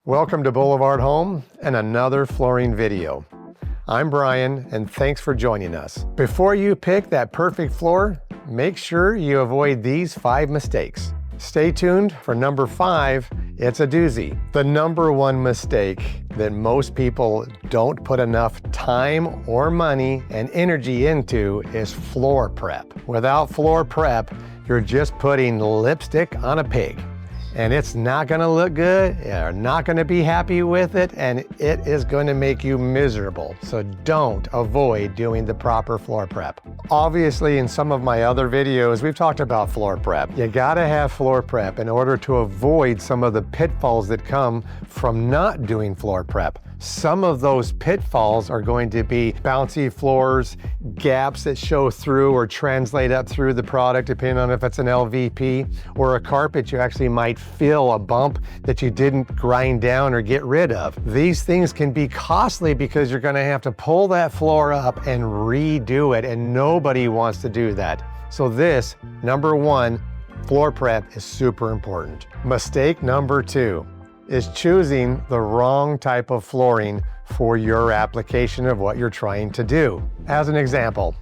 Welcome to BlvdHome and another flooring video. I'm Brian and thanks for joining us. Before you pick that perfect floor, make sure you avoid these 5 mistakes. Stay tuned for number 5, it's a doozy. The number 1 mistake that most people don't put enough time or money and energy into is floor prep. Without floor prep, you're just putting lipstick on a pig. And it's not gonna look good, you're not gonna be happy with it, and it is gonna make you miserable. So avoid doing the proper floor prep. Obviously, in some of my other videos, we've talked about floor prep. You gotta have floor prep in order to avoid some of the pitfalls that come from not doing floor prep. Some of those pitfalls are going to be bouncy floors, gaps that show through or translate up through the product, depending on if it's an LVP or a carpet. You actually might feel a bump that you didn't grind down or get rid of. These things can be costly because you're gonna have to pull that floor up and redo it, and nobody wants to do that. So this, number 1, floor prep is super important. Mistake number 2 is choosing the wrong type of flooring for your application of what you're trying to do. As an example,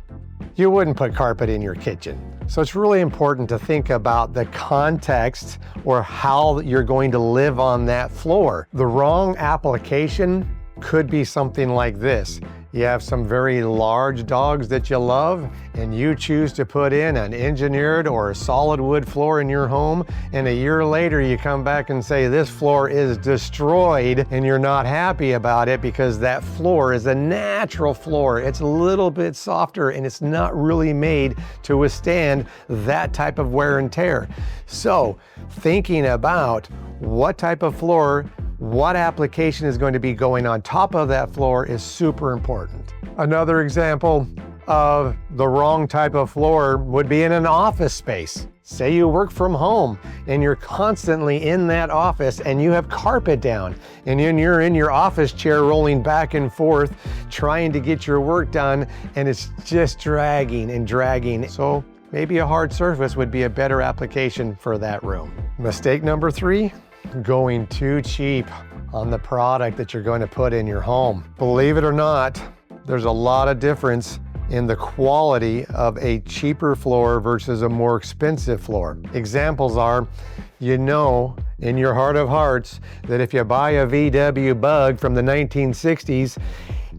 you wouldn't put carpet in your kitchen. So it's really important to think about the context or how you're going to live on that floor. The wrong application could be something like this. You have some very large dogs that you love, and you choose to put in an engineered or a solid wood floor in your home, and a year later you come back and say this floor is destroyed, and you're not happy about it because that floor is a natural floor. It's a little bit softer and it's not really made to withstand that type of wear and tear. So thinking about what type of floor, what application is going to be going on top of that floor is super important. Another example of the wrong type of floor would be in an office space. Say you work from home and you're constantly in that office and you have carpet down, and then you're in your office chair rolling back and forth trying to get your work done, and it's just dragging and dragging. So maybe a hard surface would be a better application for that room. Mistake number 3, going too cheap on the product that you're going to put in your home. Believe it or not, there's a lot of difference in the quality of a cheaper floor versus a more expensive floor. Examples are, you know in your heart of hearts that if you buy a VW Bug from the 1960s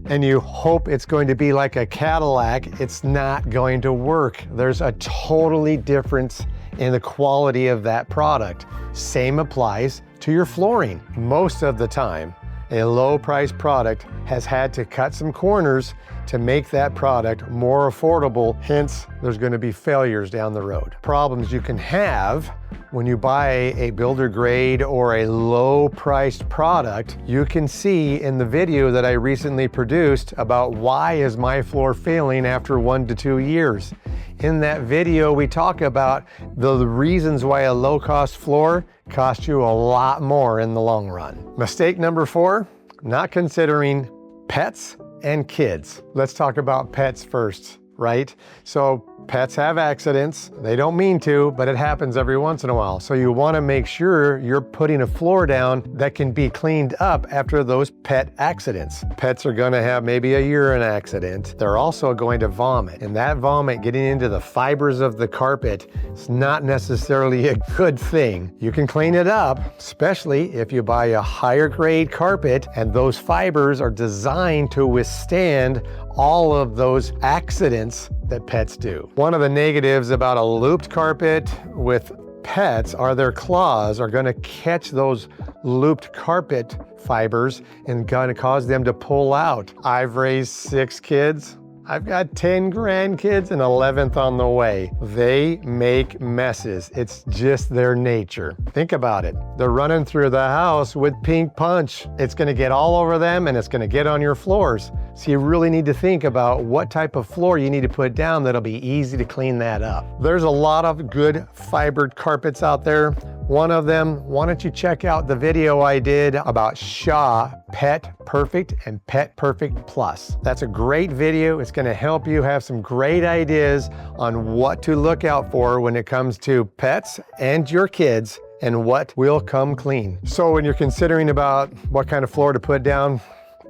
and you hope it's going to be like a Cadillac, it's not going to work. There's a totally difference in the quality of that product. Same applies to your flooring. Most of the time, a low-priced product has had to cut some corners to make that product more affordable. Hence, there's going to be failures down the road. Problems you can have when you buy a builder grade or a low-priced product, you can see in the video that I recently produced about why is my floor failing after 1 to 2 years. In that video, we talk about the reasons why a low-cost floor costs you a lot more in the long run. Mistake number 4, not considering pets and kids. Let's talk about pets first, right? So pets have accidents. They don't mean to, but it happens every once in a while. So you want to make sure you're putting a floor down that can be cleaned up after those pet accidents. Pets are going to have maybe a urine accident. They're also going to vomit, and that vomit getting into the fibers of the carpet is not necessarily a good thing. You can clean it up, especially if you buy a higher grade carpet and those fibers are designed to withstand all of those accidents that pets do. One of the negatives about a looped carpet with pets are their claws are going to catch those looped carpet fibers and going to cause them to pull out. I've raised 6 kids. I've got 10 grandkids and 11th on the way. They make messes. It's just their nature. Think about it. They're running through the house with pink punch. It's gonna get all over them and it's gonna get on your floors. So you really need to think about what type of floor you need to put down that'll be easy to clean that up. There's a lot of good fibered carpets out there. One of them, why don't you check out the video I did about Shaw Pet Perfect and Pet Perfect Plus. That's a great video. It's gonna help you have some great ideas on what to look out for when it comes to pets and your kids and what will come clean. So when you're considering about what kind of floor to put down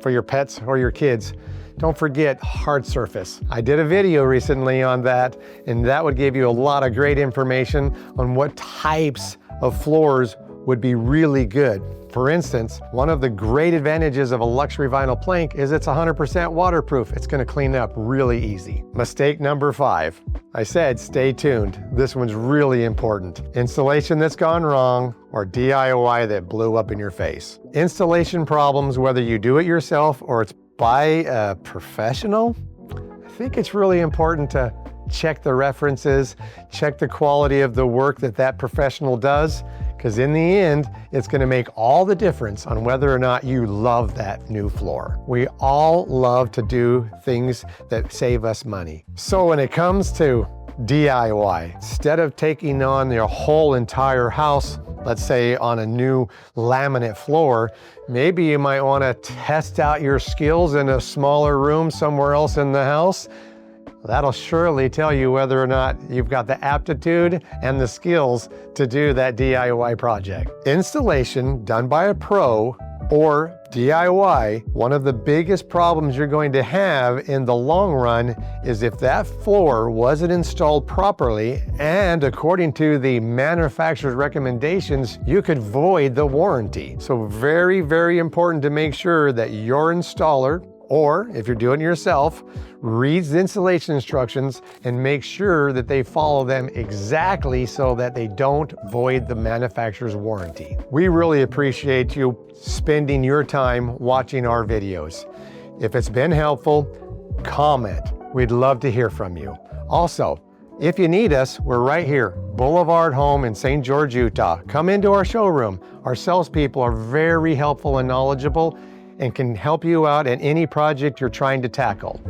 for your pets or your kids, don't forget hard surface. I did a video recently on that, and that would give you a lot of great information on what types of floors would be really good. For instance, one of the great advantages of a luxury vinyl plank is it's 100% waterproof. It's gonna clean up really easy. Mistake number 5. I said stay tuned. This one's really important. Installation that's gone wrong or DIY that blew up in your face. Installation problems, whether you do it yourself or it's by a professional, I think it's really important to check the references, check the quality of the work that that professional does, because in the end, it's gonna make all the difference on whether or not you love that new floor. We all love to do things that save us money. So when it comes to DIY, instead of taking on your whole entire house, let's say on a new laminate floor, maybe you might wanna test out your skills in a smaller room somewhere else in the house. That'll surely tell you whether or not you've got the aptitude and the skills to do that DIY project. Installation done by a pro or DIY, one of the biggest problems you're going to have in the long run is if that floor wasn't installed properly and according to the manufacturer's recommendations, you could void the warranty. So very, very important to make sure that your installer, or if you're doing it yourself, reads the installation instructions and make sure that they follow them exactly so that they don't void the manufacturer's warranty. We really appreciate you spending your time watching our videos. If it's been helpful, comment. We'd love to hear from you. Also, if you need us, we're right here, BlvdHome in St. George, Utah. Come into our showroom. Our salespeople are very helpful and knowledgeable and can help you out in any project you're trying to tackle.